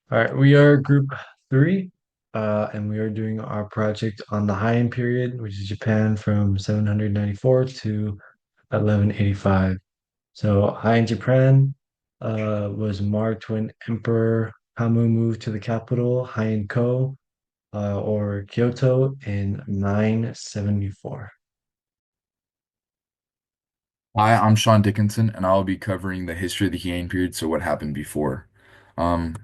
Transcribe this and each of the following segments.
All right, we are group three, and we are doing our project on the Heian period, which is Japan from 794 to 1185. So Heian Japan was marked when Emperor Hamu moved to the capital, Heian-ko, or Kyoto, in 974. Hi, I'm Sean Dickinson, and I'll be covering the history of the Heian period, so what happened before. Um,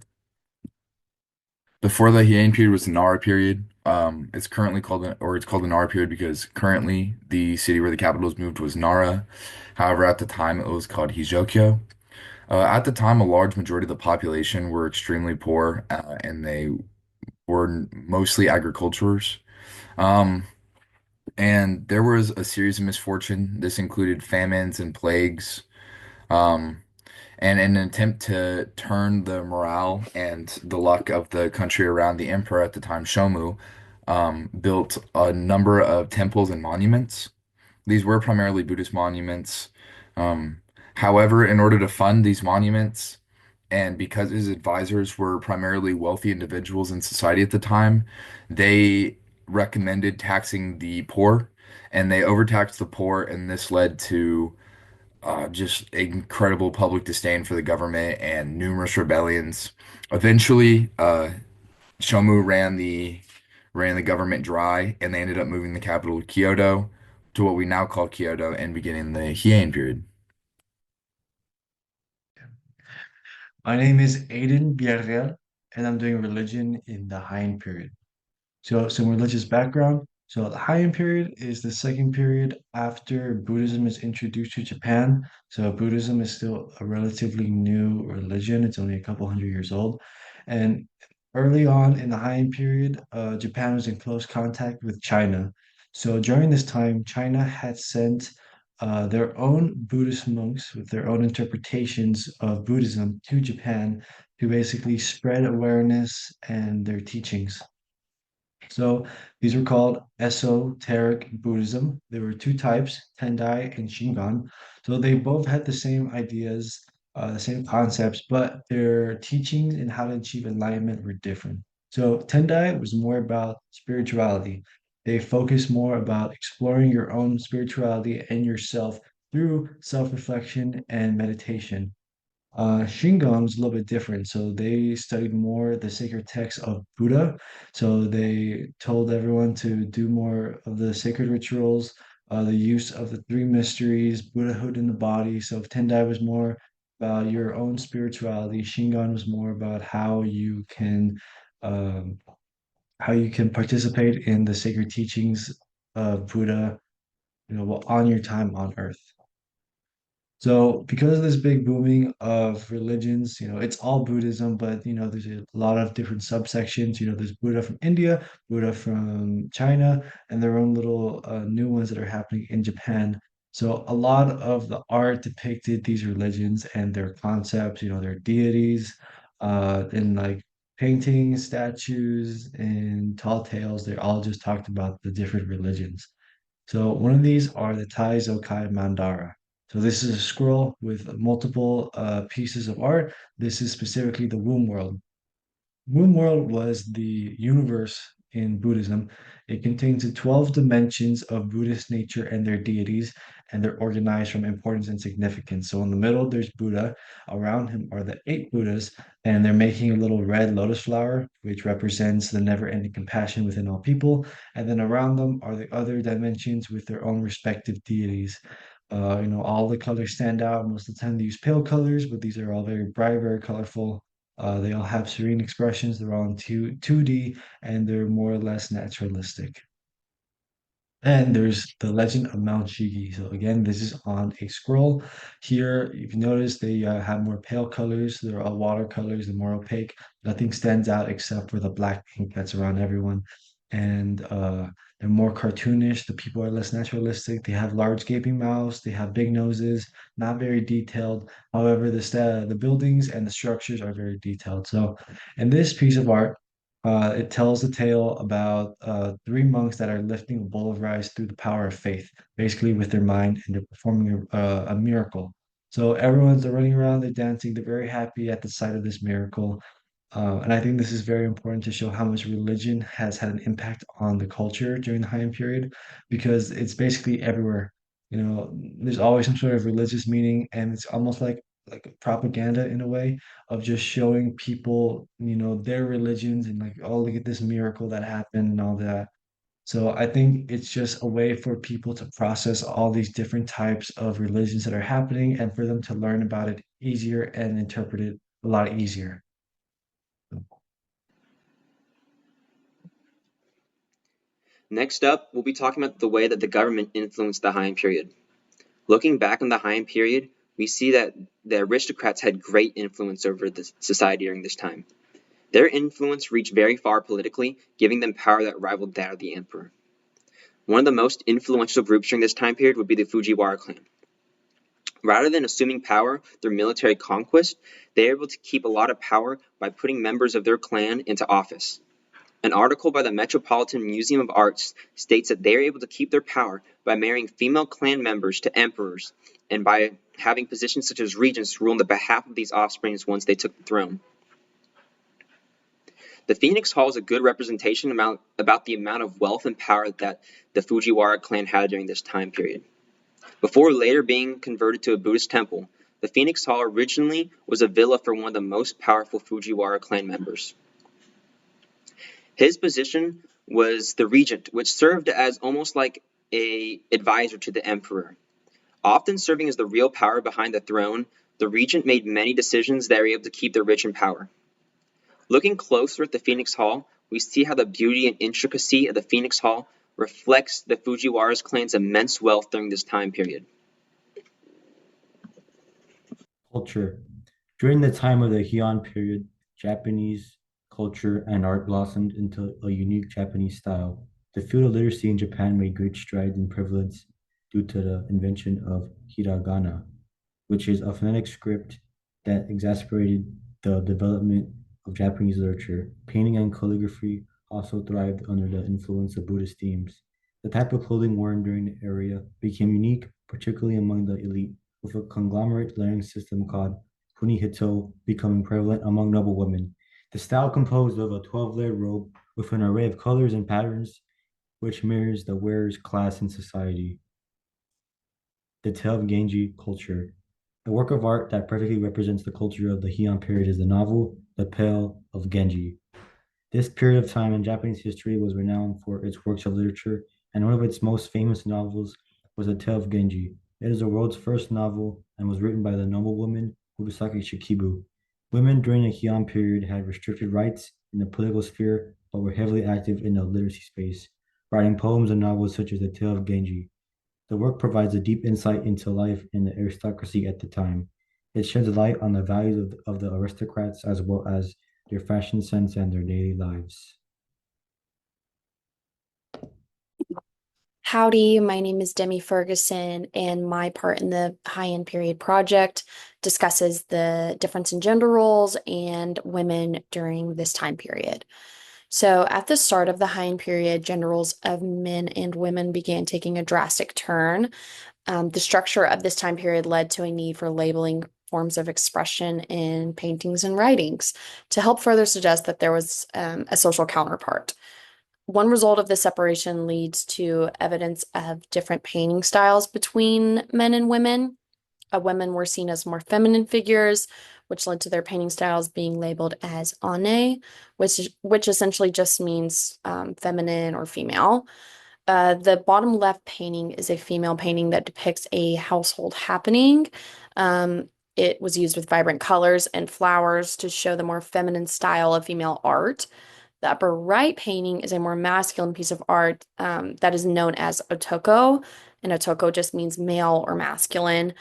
Before the Heian period was the Nara period. It's currently called it's called the Nara period because currently the city where the capital was moved was Nara. However, at the time it was called Hijokyo. At the time, a large majority of the population were extremely poor, and they were mostly agriculturists. Um, and there was a series of misfortune. This included famines and plagues. Um, and in an attempt to turn the morale and the luck of the country around, the emperor at the time, Shomu, built a number of temples and monuments. These were primarily Buddhist monuments. Um, However, in order to fund these monuments, and because his advisors were primarily wealthy individuals in society at the time, they recommended taxing the poor, and they overtaxed the poor, and this led to just incredible public disdain for the government and numerous rebellions. Eventually, Shomu ran the government dry, and they ended up moving the capital to Kyoto, to what we now call Kyoto, and beginning the Heian period. My name is Aiden Villarreal, and I'm doing religion in the Heian period. So, some religious background. So, the Heian period is the second period after Buddhism is introduced to Japan. So, Buddhism is still a relatively new religion. It's only a couple hundred years old. And early on in the Heian period, Japan was in close contact with China. So, during this time, China had sent their own Buddhist monks with their own interpretations of Buddhism to Japan to basically spread awareness and their teachings. So these were called esoteric Buddhism. There were two types, Tendai and Shingon. So they both had the same ideas, the same concepts, but their teachings and how to achieve enlightenment were different. So Tendai was more about spirituality. They focused more about exploring your own spirituality and yourself through self-reflection and meditation. Shingon was a little bit different. So they studied more the sacred texts of Buddha. So they told everyone to do more of the sacred rituals, the use of the three mysteries, Buddhahood in the body. So Tendai was more about your own spirituality. Shingon was more about um, how you can participate in the sacred teachings of Buddha, while on your time on Earth. So because of this big booming of religions, it's all Buddhism, but there's a lot of different subsections. There's Buddha from India, Buddha from China, and their own little new ones that are happening in Japan. So a lot of the art depicted these religions and their concepts, their deities, in like paintings, statues, and tall tales. They all just talked about the different religions. So one of these are the Tai Zokai Mandara. So this is a scroll with multiple pieces of art. This is specifically the womb world. Womb world was the universe in Buddhism. It contains the 12 dimensions of Buddhist nature and their deities, and they're organized from importance and significance. So in the middle, there's Buddha. Around him are the eight Buddhas, and they're making a little red lotus flower, which represents the never-ending compassion within all people. And then around them are the other dimensions with their own respective deities. All the colors stand out. Most of the time, they use pale colors, but these are all very bright, very colorful. They all have serene expressions. They're all in 2D, and they're more or less naturalistic. And there's the legend of Mount Shigi. So again, this is on a scroll. Here, if you notice, they have more pale colors. They're all watercolors. They're more opaque. Nothing stands out except for the black ink that's around everyone. And they're more cartoonish. The people are less naturalistic. They have large gaping mouths. They have big noses. Not very detailed. However, the buildings and the structures are very detailed. So, in this piece of art, it tells the tale about three monks that are lifting a bowl of rice through the power of faith, basically with their mind, and they're performing a miracle. So everyone's they're running around, they're dancing, they're very happy at the sight of this miracle. And I think this is very important to show how much religion has had an impact on the culture during the Heian period, because it's basically everywhere. There's always some sort of religious meaning, and it's almost like propaganda in a way of just showing people, their religions and like, oh, look at this miracle that happened and all that. So I think it's just a way for people to process all these different types of religions that are happening and for them to learn about it easier and interpret it a lot easier. Next up, we'll be talking about the way that the government influenced the Heian period. Looking back on the Heian period, we see that the aristocrats had great influence over the society during this time. Their influence reached very far politically, giving them power that rivaled that of the emperor. One of the most influential groups during this time period would be the Fujiwara clan. Rather than assuming power through military conquest, they were able to keep a lot of power by putting members of their clan into office. An article by the Metropolitan Museum of Arts states that they are able to keep their power by marrying female clan members to emperors and by having positions such as regents rule on the behalf of these offsprings once they took the throne. The Phoenix Hall is a good representation about the amount of wealth and power that the Fujiwara clan had during this time period. Before later being converted to a Buddhist temple, the Phoenix Hall originally was a villa for one of the most powerful Fujiwara clan members. His position was the regent, which served as almost like an advisor to the emperor. Often serving as the real power behind the throne, the regent made many decisions that were able to keep the rich in power. Looking closer at the Phoenix Hall, we see how the beauty and intricacy of the Phoenix Hall reflects the Fujiwara's clan's immense wealth during this time period. Culture. During the time of the Heian period, Japanese culture and art blossomed into a unique Japanese style. The field of literacy in Japan made great strides in prevalence due to the invention of hiragana, which is a phonetic script that exacerbated the development of Japanese literature. Painting and calligraphy also thrived under the influence of Buddhist themes. The type of clothing worn during the era became unique, particularly among the elite, with a conglomerate layering system called kunihito becoming prevalent among noble women. The style composed of a 12-layered robe with an array of colors and patterns, which mirrors the wearer's class in society. The Tale of Genji culture. A work of art that perfectly represents the culture of the Heian period is the novel The Tale of Genji. This period of time in Japanese history was renowned for its works of literature, and one of its most famous novels was The Tale of Genji. It is the world's first novel and was written by the noblewoman Murasaki Shikibu. Women during the Heian period had restricted rights in the political sphere, but were heavily active in the literacy space, writing poems and novels such as The Tale of Genji. The work provides a deep insight into life in the aristocracy at the time. It sheds light on the values of the aristocrats as well as their fashion sense and their daily lives. Howdy, my name is Demi Ferguson, and my part in the Heian Period project discusses the difference in gender roles and women during this time period. So, at the start of the Heian Period, gender roles of men and women began taking a drastic turn. The structure of this time period led to a need for labeling forms of expression in paintings and writings to help further suggest that there was a social counterpart. One result of this separation leads to evidence of different painting styles between men and women. Women were seen as more feminine figures, which led to their painting styles being labeled as ane, which essentially just means feminine or female. The bottom left painting is a female painting that depicts a household happening. It was used with vibrant colors and flowers to show the more feminine style of female art. The upper right painting is a more masculine piece of art that is known as otoko, and otoko just means male or masculine.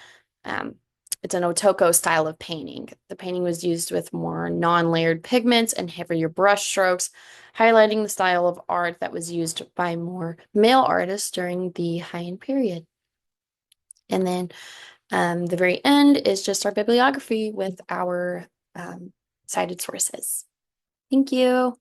Um, it's an otoko style of painting. The painting was used with more non-layered pigments and heavier brush strokes, highlighting the style of art that was used by more male artists during the Heian period. And then the very end is just our bibliography with our cited sources. Thank you.